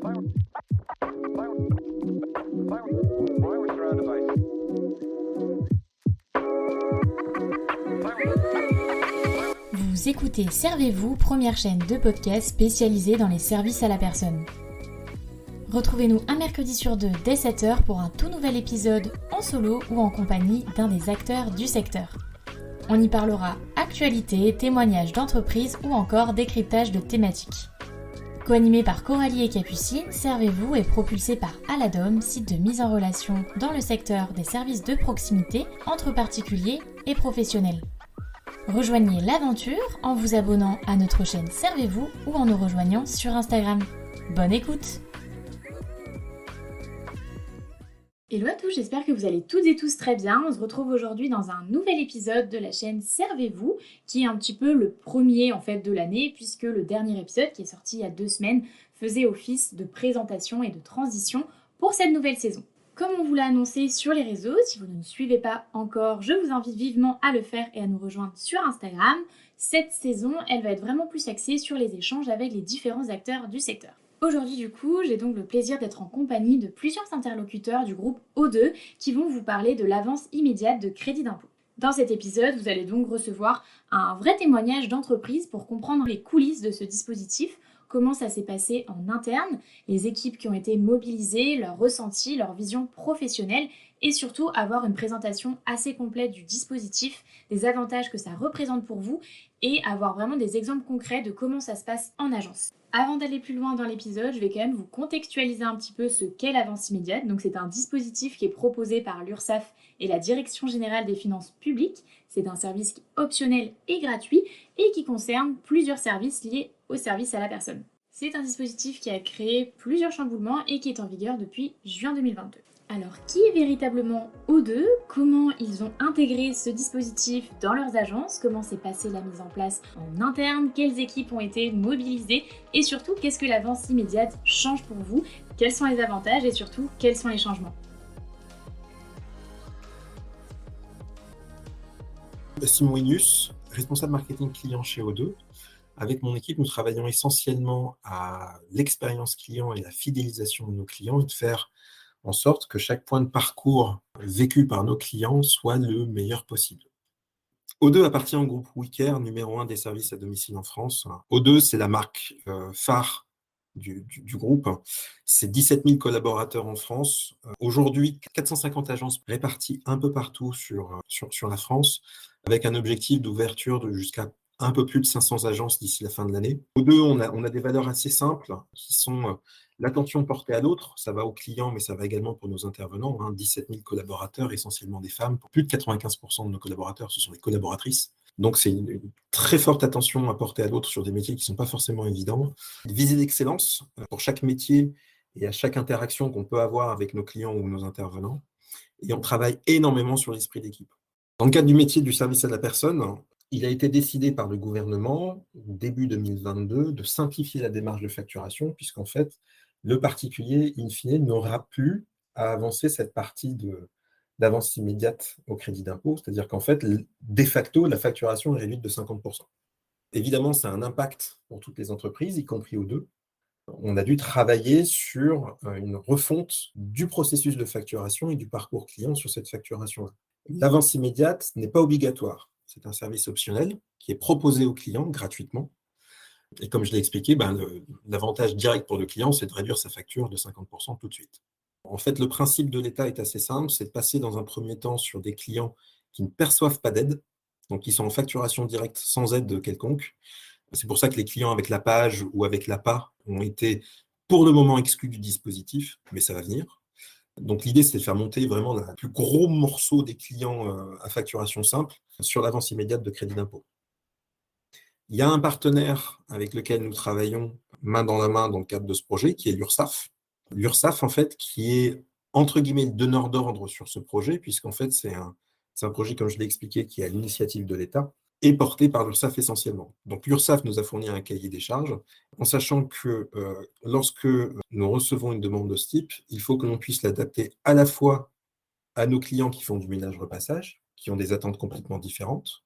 Vous écoutez Servez-vous, première chaîne de podcast spécialisée dans les services à la personne. Retrouvez-nous un mercredi sur deux dès 7h pour un tout nouvel épisode en solo ou en compagnie d'un des acteurs du secteur. On y parlera actualité, témoignages d'entreprises ou encore décryptage de thématiques. Co-animé par Coralie et Capucine, Servez-vous est propulsé par Aladom, site de mise en relation dans le secteur des services de proximité entre particuliers et professionnels. Rejoignez l'aventure en vous abonnant à notre chaîne Servez-vous ou en nous rejoignant sur Instagram. Bonne écoute! Hello à tous, j'espère que vous allez toutes et tous très bien. On se retrouve aujourd'hui dans un nouvel épisode de la chaîne Servez-vous, qui est un petit peu le premier en fait de l'année, puisque le dernier épisode qui est sorti il y a 2 semaines faisait office de présentation et de transition pour cette nouvelle saison. Comme on vous l'a annoncé sur les réseaux, si vous ne nous suivez pas encore, je vous invite vivement à le faire et à nous rejoindre sur Instagram. Cette saison, elle va être vraiment plus axée sur les échanges avec les différents acteurs du secteur. Aujourd'hui du coup, j'ai donc le plaisir d'être en compagnie de plusieurs interlocuteurs du groupe O2 qui vont vous parler de l'avance immédiate de crédit d'impôt. Dans cet épisode, vous allez donc recevoir un vrai témoignage d'entreprise pour comprendre les coulisses de ce dispositif, comment ça s'est passé en interne, les équipes qui ont été mobilisées, leurs ressentis, leur vision professionnelle et surtout avoir une présentation assez complète du dispositif, des avantages que ça représente pour vous et avoir vraiment des exemples concrets de comment ça se passe en agence. Avant d'aller plus loin dans l'épisode, je vais quand même vous contextualiser un petit peu ce qu'est l'avance immédiate. Donc c'est un dispositif qui est proposé par l'URSSAF et la Direction Générale des Finances Publiques. C'est un service optionnel et gratuit et qui concerne plusieurs services liés au service à la personne. C'est un dispositif qui a créé plusieurs chamboulements et qui est en vigueur depuis juin 2022. Alors, qui est véritablement O2 ? Comment ils ont intégré ce dispositif dans leurs agences ? Comment s'est passée la mise en place en interne ? Quelles équipes ont été mobilisées ? Et surtout, qu'est-ce que l'avance immédiate change pour vous ? Quels sont les avantages et surtout, quels sont les changements ? Simon Inus, responsable marketing client chez O2. Avec mon équipe, nous travaillons essentiellement à l'expérience client et la fidélisation de nos clients et de faire en sorte que chaque point de parcours vécu par nos clients soit le meilleur possible. O2 appartient au groupe WeCare, numéro 1 des services à domicile en France. O2, c'est la marque phare du groupe. C'est 17 000 collaborateurs en France. Aujourd'hui, 450 agences réparties un peu partout sur la France, avec un objectif d'ouverture de jusqu'à un peu plus de 500 agences d'ici la fin de l'année. O2, on a des valeurs assez simples qui sont l'attention portée à l'autre, ça va aux clients, mais ça va également pour nos intervenants. 17 000 collaborateurs, essentiellement des femmes. Pour plus de 95% de nos collaborateurs, ce sont des collaboratrices. Donc, c'est une très forte attention à porter à l'autre sur des métiers qui ne sont pas forcément évidents. Visée d'excellence pour chaque métier et à chaque interaction qu'on peut avoir avec nos clients ou nos intervenants. Et on travaille énormément sur l'esprit d'équipe. Dans le cadre du métier du service à la personne, il a été décidé par le gouvernement, début 2022, de simplifier la démarche de facturation, puisqu'en fait, le particulier, in fine, n'aura plus à avancer cette partie d'avance immédiate au crédit d'impôt, c'est-à-dire qu'en fait, de facto, la facturation est réduite de 50%. Évidemment, ça a un impact pour toutes les entreprises, y compris O2. On a dû travailler sur une refonte du processus de facturation et du parcours client sur cette facturation-là. L'avance immédiate n'est pas obligatoire. C'est un service optionnel qui est proposé aux clients gratuitement. Et comme je l'ai expliqué, l'avantage direct pour le client, c'est de réduire sa facture de 50% tout de suite. En fait, le principe de l'État est assez simple, c'est de passer dans un premier temps sur des clients qui ne perçoivent pas d'aide, donc qui sont en facturation directe sans aide quelconque. C'est pour ça que les clients avec la page ou avec l'APA ont été pour le moment exclus du dispositif, mais ça va venir. Donc l'idée, c'est de faire monter vraiment le plus gros morceau des clients à facturation simple sur l'avance immédiate de crédit d'impôt. Il y a un partenaire avec lequel nous travaillons main dans la main dans le cadre de ce projet, qui est l'URSSAF. L'URSSAF, en fait, qui est, entre guillemets, le donneur d'ordre sur ce projet, puisqu'en fait, c'est un projet, comme je l'ai expliqué, qui est à l'initiative de l'État et porté par l'URSSAF essentiellement. Donc l'URSSAF nous a fourni un cahier des charges, en sachant que lorsque nous recevons une demande de ce type, il faut que l'on puisse l'adapter à la fois à nos clients qui font du ménage-repassage, qui ont des attentes complètement différentes,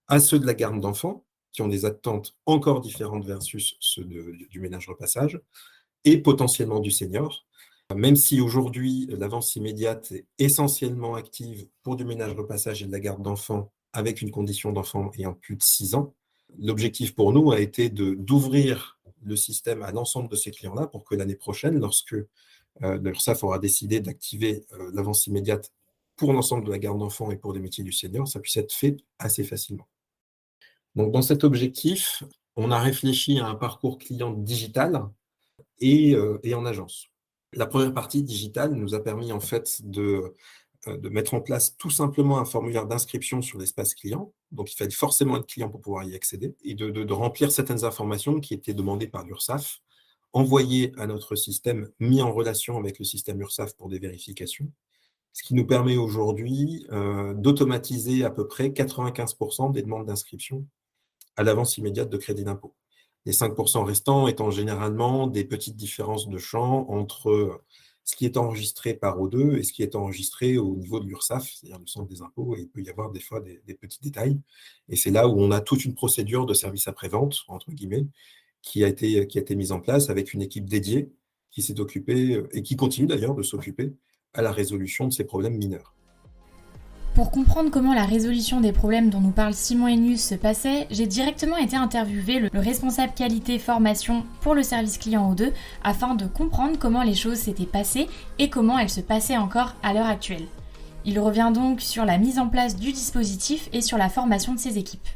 à ceux de la garde d'enfants, qui ont des attentes encore différentes versus ceux du ménage-repassage, et potentiellement du senior. Même si aujourd'hui, l'avance immédiate est essentiellement active pour du ménage, repassage et de la garde d'enfants avec une condition d'enfant ayant plus de 6 ans, l'objectif pour nous a été d'ouvrir le système à l'ensemble de ces clients-là pour que l'année prochaine, lorsque l'URSSAF aura décidé d'activer l'avance immédiate pour l'ensemble de la garde d'enfants et pour les métiers du senior, ça puisse être fait assez facilement. Donc, dans cet objectif, on a réfléchi à un parcours client digital et en agence. La première partie digitale nous a permis en fait de mettre en place tout simplement un formulaire d'inscription sur l'espace client. Donc, il fallait forcément être client pour pouvoir y accéder et de remplir certaines informations qui étaient demandées par l'URSSAF, envoyées à notre système, mis en relation avec le système URSSAF pour des vérifications, ce qui nous permet aujourd'hui d'automatiser à peu près 95% des demandes d'inscription à l'avance immédiate de crédit d'impôt. Les 5% restants étant généralement des petites différences de champ entre ce qui est enregistré par O2 et ce qui est enregistré au niveau de l'URSSAF, c'est-à-dire le centre des impôts, et il peut y avoir des fois des petits détails. Et c'est là où on a toute une procédure de service après-vente, entre guillemets, qui a été mise en place avec une équipe dédiée qui s'est occupée, et qui continue d'ailleurs de s'occuper à la résolution de ces problèmes mineurs. Pour comprendre comment la résolution des problèmes dont nous parle Simon Enius se passait, j'ai directement été interviewer le responsable qualité formation pour le service client O2 afin de comprendre comment les choses s'étaient passées et comment elles se passaient encore à l'heure actuelle. Il revient donc sur la mise en place du dispositif et sur la formation de ses équipes.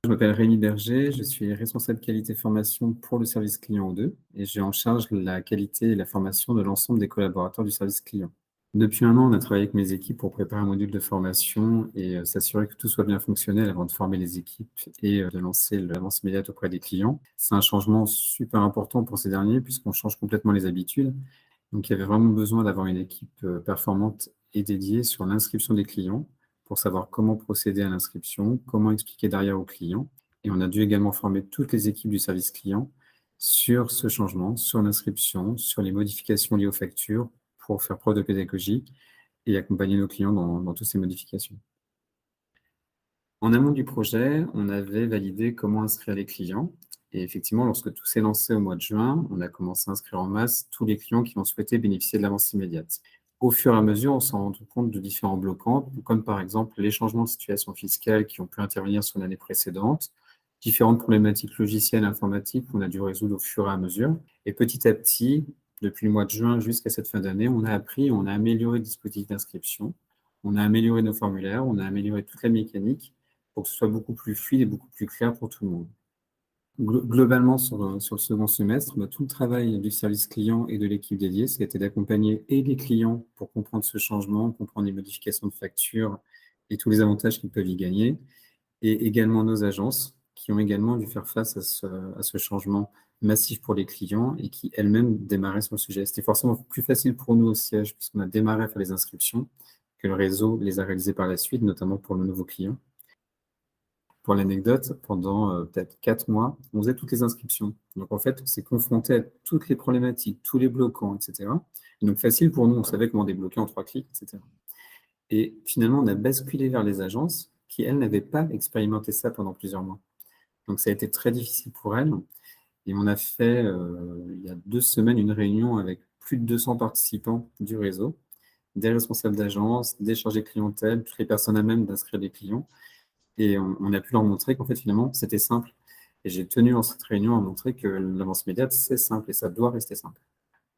Je m'appelle Rémi Berger, je suis responsable qualité formation pour le service client O2 et j'ai en charge la qualité et la formation de l'ensemble des collaborateurs du service client. Depuis un an, on a travaillé avec mes équipes pour préparer un module de formation et s'assurer que tout soit bien fonctionnel avant de former les équipes et de lancer l'avance immédiate auprès des clients. C'est un changement super important pour ces derniers puisqu'on change complètement les habitudes. Donc, il y avait vraiment besoin d'avoir une équipe performante et dédiée sur l'inscription des clients pour savoir comment procéder à l'inscription, comment expliquer derrière aux clients. Et on a dû également former toutes les équipes du service client sur ce changement, sur l'inscription, sur les modifications liées aux factures, pour faire preuve de pédagogie et accompagner nos clients dans toutes ces modifications. En amont du projet, on avait validé comment inscrire les clients. Et effectivement, lorsque tout s'est lancé au mois de juin, on a commencé à inscrire en masse tous les clients qui ont souhaité bénéficier de l'avance immédiate. Au fur et à mesure, on s'est rendu compte de différents bloquants, comme par exemple les changements de situation fiscale qui ont pu intervenir sur l'année précédente, différentes problématiques logicielles et informatiques qu'on a dû résoudre au fur et à mesure. Et petit à petit, depuis le mois de juin jusqu'à cette fin d'année, on a appris, on a amélioré le dispositif d'inscription, on a amélioré nos formulaires, on a amélioré toute la mécanique pour que ce soit beaucoup plus fluide et beaucoup plus clair pour tout le monde. Globalement, sur le second semestre, tout le travail du service client et de l'équipe dédiée, c'était d'accompagner et les clients pour comprendre ce changement, comprendre les modifications de factures et tous les avantages qu'ils peuvent y gagner, et également nos agences qui ont également dû faire face à ce changement massif pour les clients et qui elles-mêmes démarraient sur le sujet. C'était forcément plus facile pour nous au siège puisqu'on a démarré à faire les inscriptions que le réseau les a réalisées par la suite, notamment pour le nouveau client. Pour l'anecdote, pendant peut-être 4 mois, on faisait toutes les inscriptions. Donc en fait, on s'est confronté à toutes les problématiques, tous les bloquants, etc. Et donc facile pour nous, on savait comment débloquer en 3 clics, etc. Et finalement, on a basculé vers les agences qui, elles, n'avaient pas expérimenté ça pendant plusieurs mois. Donc ça a été très difficile pour elles. Et on a fait, il y a 2 semaines, une réunion avec plus de 200 participants du réseau, des responsables d'agence, des chargés de clientèle, toutes les personnes à même d'inscrire des clients. Et on a pu leur montrer qu'en fait, finalement, c'était simple. Et j'ai tenu dans cette réunion à montrer que l'avance immédiate, c'est simple et ça doit rester simple.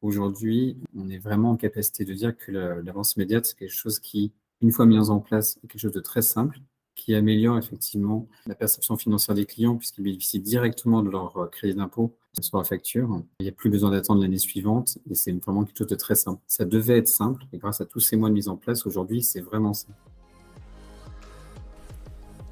Aujourd'hui, on est vraiment en capacité de dire que l'avance immédiate, c'est quelque chose qui, une fois mis en place, est quelque chose de très simple, qui améliore effectivement la perception financière des clients puisqu'ils bénéficient directement de leur crédit d'impôt sur la facture. Il n'y a plus besoin d'attendre l'année suivante et c'est vraiment quelque chose de très simple. Ça devait être simple et grâce à tous ces mois de mise en place, aujourd'hui, c'est vraiment simple.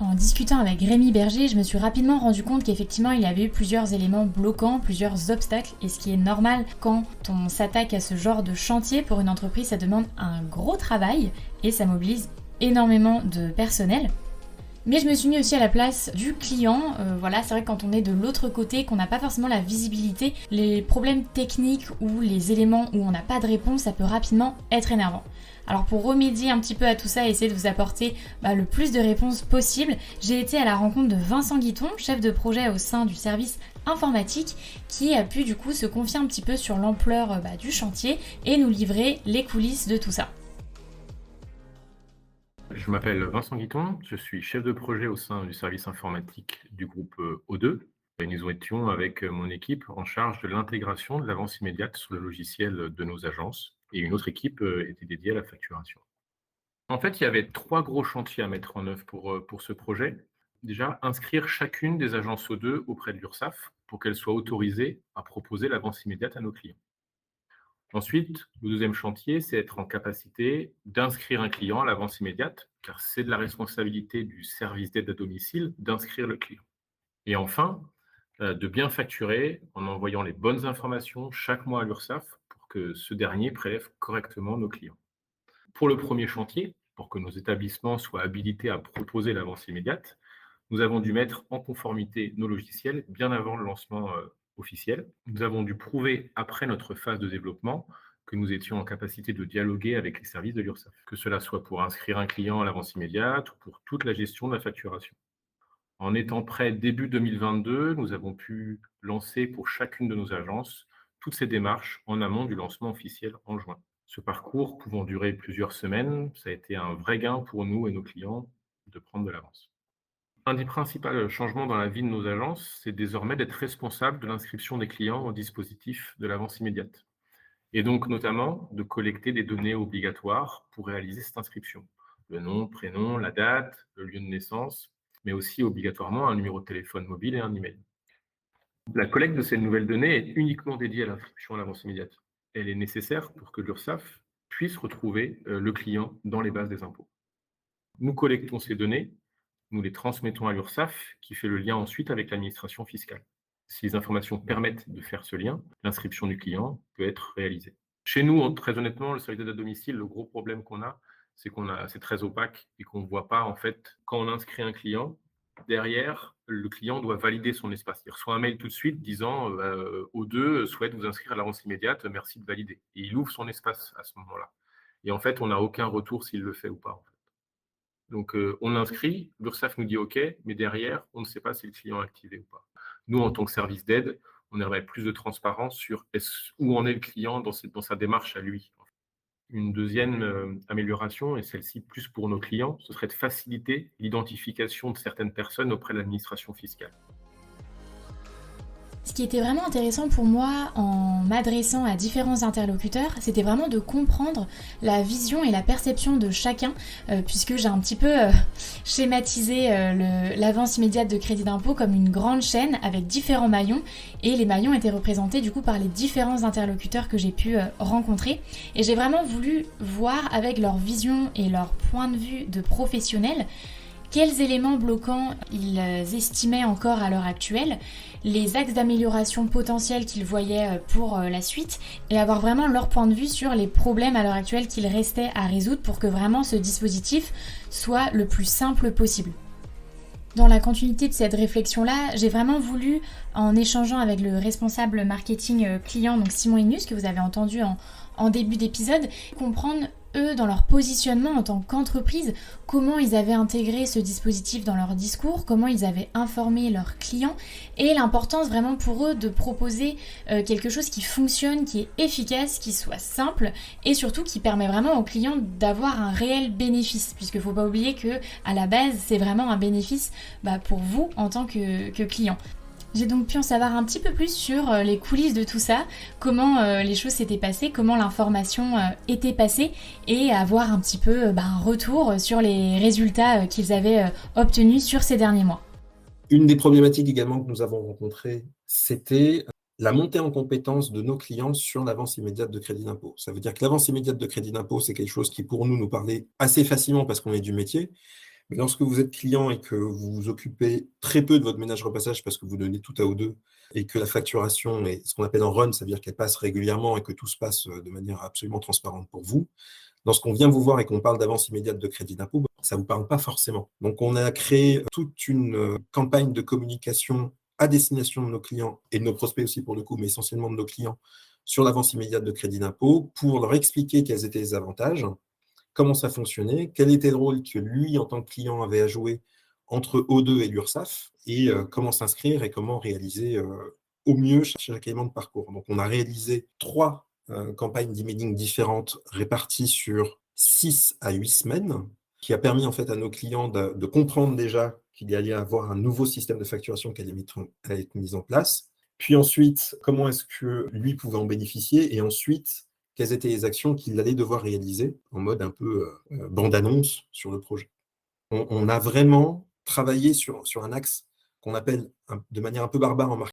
En discutant avec Rémi Berger, je me suis rapidement rendu compte qu'effectivement il y avait eu plusieurs éléments bloquants, plusieurs obstacles, et ce qui est normal quand on s'attaque à ce genre de chantier pour une entreprise, ça demande un gros travail et ça mobilise énormément de personnel. Mais je me suis mis aussi à la place du client, c'est vrai que quand on est de l'autre côté, qu'on n'a pas forcément la visibilité, les problèmes techniques ou les éléments où on n'a pas de réponse, ça peut rapidement être énervant. Alors pour remédier un petit peu à tout ça et essayer de vous apporter le plus de réponses possible, j'ai été à la rencontre de Vincent Guiton, chef de projet au sein du service informatique qui a pu du coup se confier un petit peu sur l'ampleur du chantier et nous livrer les coulisses de tout ça. Je m'appelle Vincent Guiton, je suis chef de projet au sein du service informatique du groupe O2. Et nous étions avec mon équipe en charge de l'intégration de l'avance immédiate sur le logiciel de nos agences et une autre équipe était dédiée à la facturation. En fait, il y avait 3 gros chantiers à mettre en œuvre pour ce projet. Déjà, inscrire chacune des agences O2 auprès de l'URSSAF pour qu'elles soient autorisées à proposer l'avance immédiate à nos clients. Ensuite, le deuxième chantier, c'est être en capacité d'inscrire un client à l'avance immédiate, car c'est de la responsabilité du service d'aide à domicile d'inscrire le client. Et enfin, de bien facturer en envoyant les bonnes informations chaque mois à l'URSSAF pour que ce dernier prélève correctement nos clients. Pour le premier chantier, pour que nos établissements soient habilités à proposer l'avance immédiate, nous avons dû mettre en conformité nos logiciels bien avant le lancement officiel. Nous avons dû prouver, après notre phase de développement, que nous étions en capacité de dialoguer avec les services de l'URSSAF, que cela soit pour inscrire un client à l'avance immédiate ou pour toute la gestion de la facturation. En étant prêts début 2022, nous avons pu lancer pour chacune de nos agences toutes ces démarches en amont du lancement officiel en juin. Ce parcours pouvant durer plusieurs semaines, ça a été un vrai gain pour nous et nos clients de prendre de l'avance. Un des principaux changements dans la vie de nos agences, c'est désormais d'être responsable de l'inscription des clients au dispositif de l'avance immédiate. Et donc notamment de collecter des données obligatoires pour réaliser cette inscription. Le nom, prénom, la date, le lieu de naissance, mais aussi obligatoirement un numéro de téléphone mobile et un email. La collecte de ces nouvelles données est uniquement dédiée à l'inscription à l'avance immédiate. Elle est nécessaire pour que l'URSSAF puisse retrouver le client dans les bases des impôts. Nous collectons ces données, nous les transmettons à l'URSSAF qui fait le lien ensuite avec l'administration fiscale. Si les informations permettent de faire ce lien, l'inscription du client peut être réalisée. Chez nous, très honnêtement, le service d'aide à domicile, le gros problème qu'on a, c'est très opaque et qu'on ne voit pas, en fait, quand on inscrit un client, derrière, le client doit valider son espace. Il reçoit un mail tout de suite disant O2 souhaite vous inscrire à l'avance immédiate, merci de valider. Et il ouvre son espace à ce moment-là. Et en fait, on n'a aucun retour s'il le fait ou pas. En fait. Donc, on l'inscrit, l'URSSAF nous dit OK, mais derrière, on ne sait pas si le client est activé ou pas. Nous, en tant que service d'aide, on aimerait plus de transparence sur où en est le client dans sa démarche à lui. Une deuxième amélioration, et celle-ci plus pour nos clients, ce serait de faciliter l'identification de certaines personnes auprès de l'administration fiscale. Ce qui était vraiment intéressant pour moi en m'adressant à différents interlocuteurs, c'était vraiment de comprendre la vision et la perception de chacun, puisque j'ai un petit peu schématisé l'avance immédiate de crédit d'impôt comme une grande chaîne avec différents maillons, et les maillons étaient représentés du coup par les différents interlocuteurs que j'ai pu rencontrer, et j'ai vraiment voulu voir avec leur vision et leur point de vue de professionnels quels éléments bloquants ils estimaient encore à l'heure actuelle, les axes d'amélioration potentiels qu'ils voyaient pour la suite, et avoir vraiment leur point de vue sur les problèmes à l'heure actuelle qu'il restait à résoudre pour que vraiment ce dispositif soit le plus simple possible. Dans la continuité de cette réflexion-là, j'ai vraiment voulu, en échangeant avec le responsable marketing client, donc Simon Inus, que vous avez entendu en début d'épisode, comprendre eux, dans leur positionnement en tant qu'entreprise, comment ils avaient intégré ce dispositif dans leur discours, comment ils avaient informé leurs clients, et l'importance vraiment pour eux de proposer quelque chose qui fonctionne, qui est efficace, qui soit simple, et surtout qui permet vraiment aux clients d'avoir un réel bénéfice, puisqu'il ne faut pas oublier que à la base, c'est vraiment un bénéfice pour vous en tant que client. J'ai donc pu en savoir un petit peu plus sur les coulisses de tout ça, comment les choses s'étaient passées, comment l'information était passée, et avoir un petit peu un retour sur les résultats qu'ils avaient obtenus sur ces derniers mois. Une des problématiques également que nous avons rencontrées, c'était la montée en compétence de nos clients sur l'avance immédiate de crédit d'impôt. Ça veut dire que l'avance immédiate de crédit d'impôt, c'est quelque chose qui pour nous parlait assez facilement parce qu'on est du métier. Mais lorsque vous êtes client et que vous vous occupez très peu de votre ménage repassage parce que vous donnez tout à O2 et que la facturation est ce qu'on appelle en run, ça veut dire qu'elle passe régulièrement et que tout se passe de manière absolument transparente pour vous, lorsqu'on vient vous voir et qu'on parle d'avance immédiate de crédit d'impôt, ça ne vous parle pas forcément. Donc, on a créé toute une campagne de communication à destination de nos clients et de nos prospects aussi pour le coup, mais essentiellement de nos clients, sur l'avance immédiate de crédit d'impôt pour leur expliquer quels étaient les avantages, comment ça fonctionnait, quel était le rôle que lui, en tant que client, avait à jouer entre O2 et l'URSSAF et comment s'inscrire et comment réaliser au mieux chaque élément de parcours. Donc, on a réalisé 3 campagnes d'emailing différentes réparties sur 6 à 8 semaines, qui a permis en fait à nos clients de comprendre déjà qu'il y allait avoir un nouveau système de facturation qui allait être mis en place. Puis ensuite, comment est-ce que lui pouvait en bénéficier, et ensuite, quelles étaient les actions qu'il allait devoir réaliser en mode un peu bande-annonce sur le projet. On a vraiment travaillé sur un axe qu'on appelle de manière un peu barbare en marketing